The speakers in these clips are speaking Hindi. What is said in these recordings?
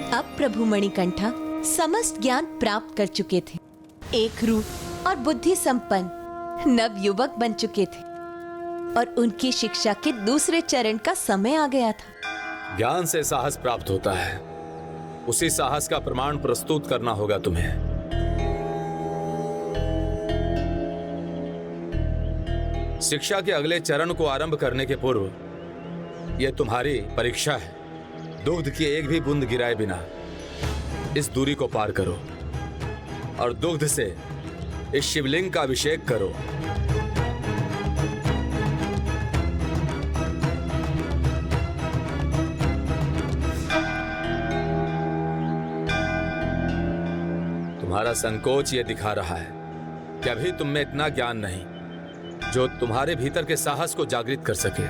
अब प्रभु मणिकंठा समस्त ज्ञान प्राप्त कर चुके थे, एक रूप और बुद्धि संपन्न नव युवक बन चुके थे और उनकी शिक्षा के दूसरे चरण का समय आ गया था। ज्ञान से साहस प्राप्त होता है, उसी साहस का प्रमाण प्रस्तुत करना होगा तुम्हें। शिक्षा के अगले चरण को आरंभ करने के पूर्व यह तुम्हारी परीक्षा है। दुग्ध की एक भी बूंद गिराए बिना इस दूरी को पार करो और दुग्ध से इस शिवलिंग का अभिषेक करो। तुम्हारा संकोच यह दिखा रहा है कि अभी तुम में इतना ज्ञान नहीं जो तुम्हारे भीतर के साहस को जागृत कर सके।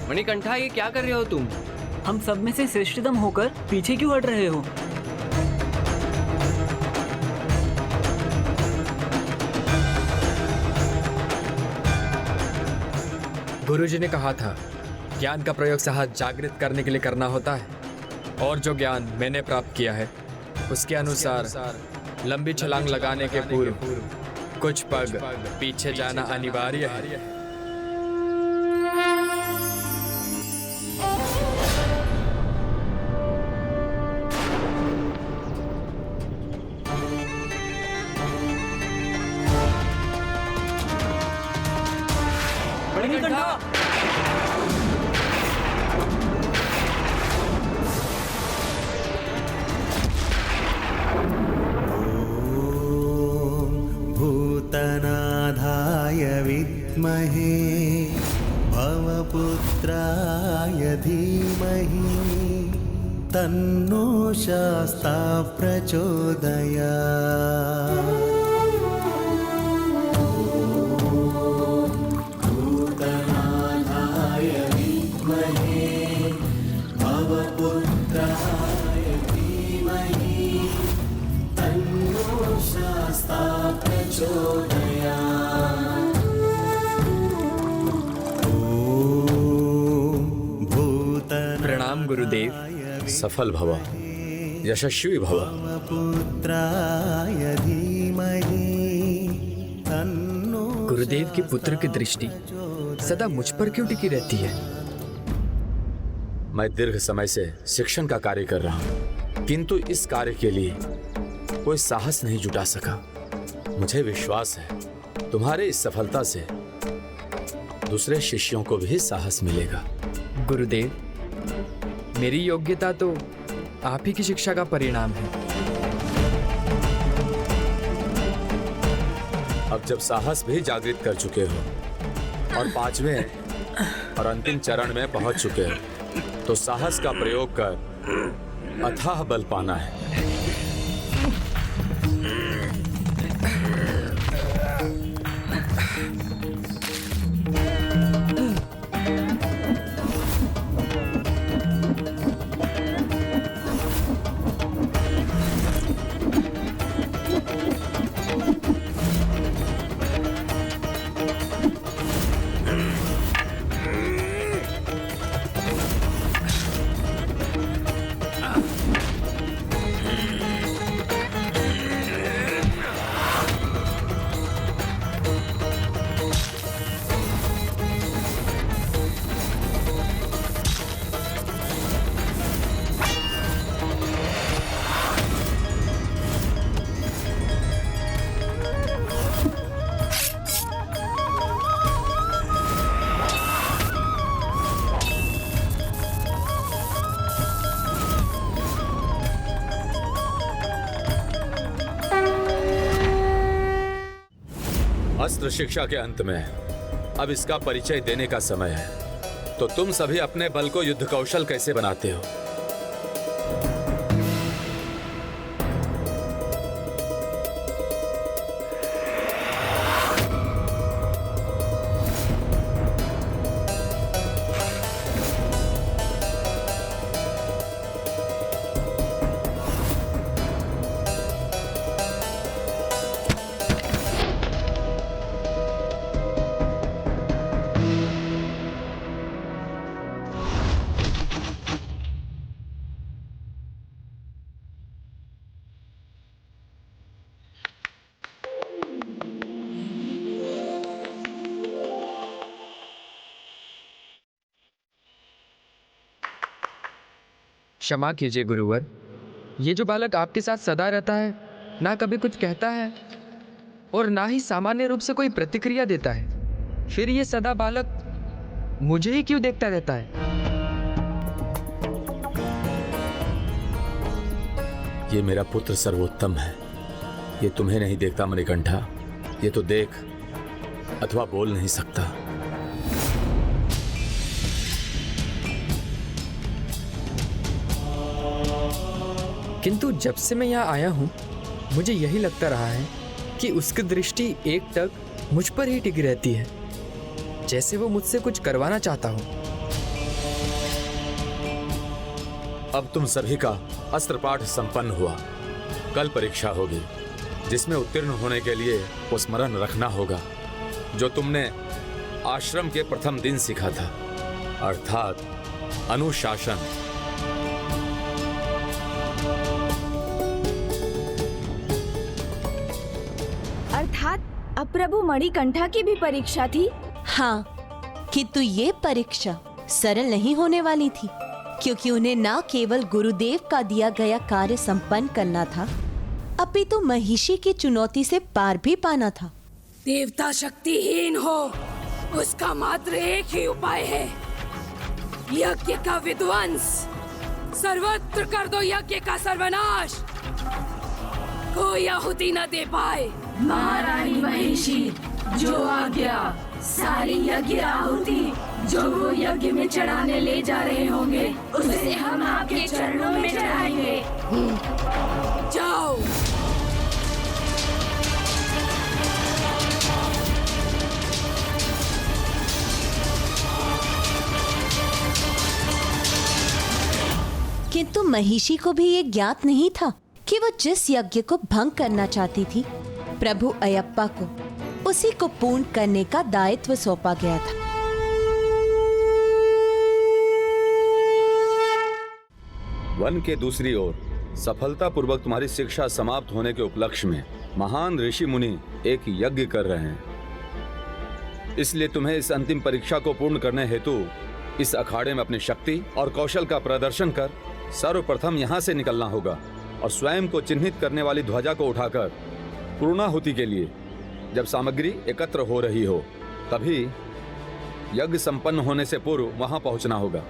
मणिकंठा, ये क्या कर रहे हो तुम? हम सब में से श्रेष्ठतम होकर पीछे क्यों हट रहे हो? गुरुजी ने कहा था ज्ञान का प्रयोग साहस जागृत करने के लिए करना होता है, और जो ज्ञान मैंने प्राप्त किया है उसके अनुसार लंबी छलांग लगाने के पूर्व कुछ पग पीछे जाना अनिवार्य है। भूतनाथाय विद्महे भवपुत्राय धीमहि तन्नो शास्ता प्रचोदयात्। प्रणाम गुरुदेव। सफल भव, यशस्वी भव। पुत्राय धीमहि तन्नो। गुरुदेव की पुत्र की दृष्टि सदा मुझ पर क्यों टिकी रहती है? मैं दीर्घ समय से शिक्षण का कार्य कर रहा हूं, किंतु इस कार्य के लिए कोई साहस नहीं जुटा सका। मुझे विश्वास है तुम्हारे इस सफलता से दूसरे शिष्यों को भी साहस मिलेगा। गुरुदेव, मेरी योग्यता तो आप ही की शिक्षा का परिणाम है। अब जब साहस भी जागृत कर चुके हो और पांचवें और अंतिम चरण में पहुंच चुके हो, तो साहस का प्रयोग कर अथाह बल पाना है। अस्त्र शिक्षा के अंत में अब इसका परिचय देने का समय है। तो तुम सभी अपने बल को युद्ध कौशल कैसे बनाते हो? क्षमा कीजिए गुरुवर, ये जो बालक आपके साथ सदा रहता है, ना कभी कुछ कहता है और ना ही सामान्य रूप से कोई प्रतिक्रिया देता है, फिर ये सदा बालक मुझे ही क्यों देखता रहता है? ये मेरा पुत्र सर्वोत्तम है। ये तुम्हें नहीं देखता मणिकंठा, ये तो देख अथवा बोल नहीं सकता। किंतु जब से मैं यहाँ आया हूँ, मुझे यही लगता रहा है कि उसकी दृष्टि एकटक मुझ पर ही टिकी रहती है, जैसे वो मुझसे कुछ करवाना चाहता हूँ। अब तुम सभी का अस्त्र पाठ संपन्न हुआ। कल परीक्षा होगी, जिसमें उत्तीर्ण होने के लिए वो स्मरण रखना होगा जो तुमने आश्रम के प्रथम दिन सीखा था, अर्थात अनुशासन। अर्थात अब प्रभु मणिकंठा की भी परीक्षा थी। हाँ, किंतु ये परीक्षा सरल नहीं होने वाली थी, क्योंकि उन्हें न केवल गुरुदेव का दिया गया कार्य संपन्न करना था, अपितु महिषी की चुनौती से पार भी पाना था। देवता शक्तिहीन हो, उसका मात्र एक ही उपाय है, यज्ञ का विध्वंस। सर्वत्र कर दो यज्ञ का सर्वनाश, कोई आहुति न दे पाए। महारानी महिषी, जो आज्ञा, सारी यज्ञ आहुति जो वो यज्ञ में चढ़ाने ले जा रहे होंगे, उसे हम आपके चरणों में चढ़ाएंगे। जाओ। किंतु महिषी को भी ये ज्ञात नहीं था कि वो जिस यज्ञ को भंग करना चाहती थी, प्रभु अयप्पा को उसी को पूर्ण करने का दायित्व सौंपा गया था। वन के दूसरी ओर सफलतापूर्वक तुम्हारी शिक्षा समाप्त होने के उपलक्ष्य में महान ऋषि मुनि एक यज्ञ कर रहे हैं। इसलिए तुम्हें इस अंतिम परीक्षा को पूर्ण करने हेतु इस अखाड़े में अपनी शक्ति और कौशल का प्रदर्शन कर सर्वप्रथम यहाँ से निकलना होगा और स्वयं को चिन्हित करने वाली ध्वजा को उठाकर पूर्णाहुति के लिए जब सामग्री एकत्र हो रही हो, तभी यज्ञ संपन्न होने से पूर्व वहां पहुंचना होगा।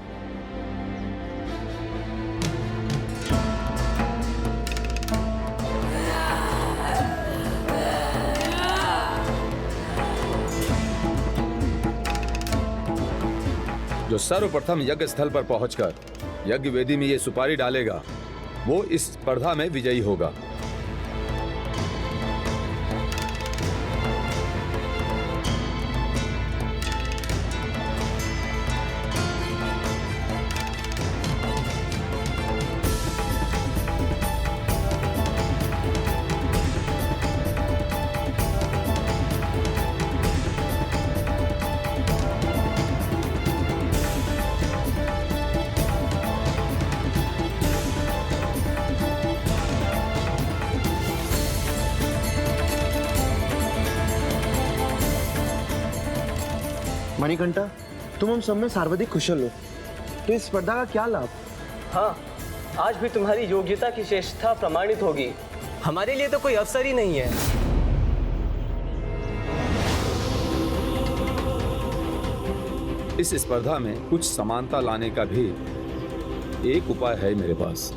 जो सर्वप्रथम यज्ञ स्थल पर पहुंचकर यज्ञ वेदी में ये सुपारी डालेगा, वो इस स्पर्धा में विजयी होगा। मणिकंठा, तुम हम सब में सर्वाधिक कुशल हो, तो इस स्पर्धा का क्या लाभ? हाँ, आज भी तुम्हारी योग्यता की श्रेष्ठता प्रमाणित होगी। हमारे लिए तो कोई अवसर ही नहीं है। इस स्पर्धा में कुछ समानता लाने का भी एक उपाय है मेरे पास।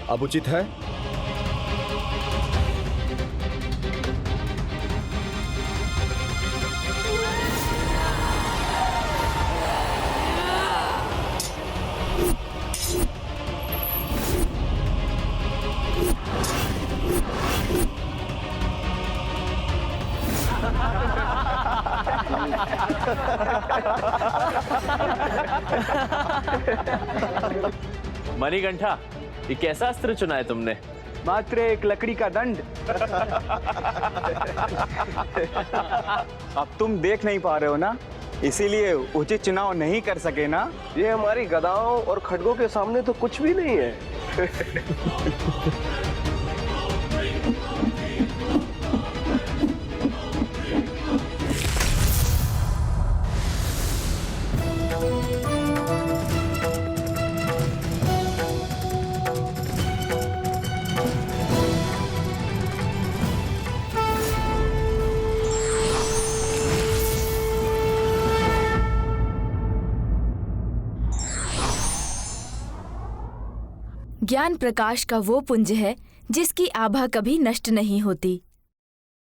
अब उचित है मणिकंठा, ये कैसा अस्त्र चुना है तुमने? मात्र एक लकड़ी का दंड। अब तुम देख नहीं पा रहे हो ना, इसीलिए उचित चुनाव नहीं कर सके ना। ये हमारी गदाओं और खड्गों के सामने तो कुछ भी नहीं है। ज्ञान प्रकाश का वो पुंज है जिसकी आभा कभी नष्ट नहीं होती।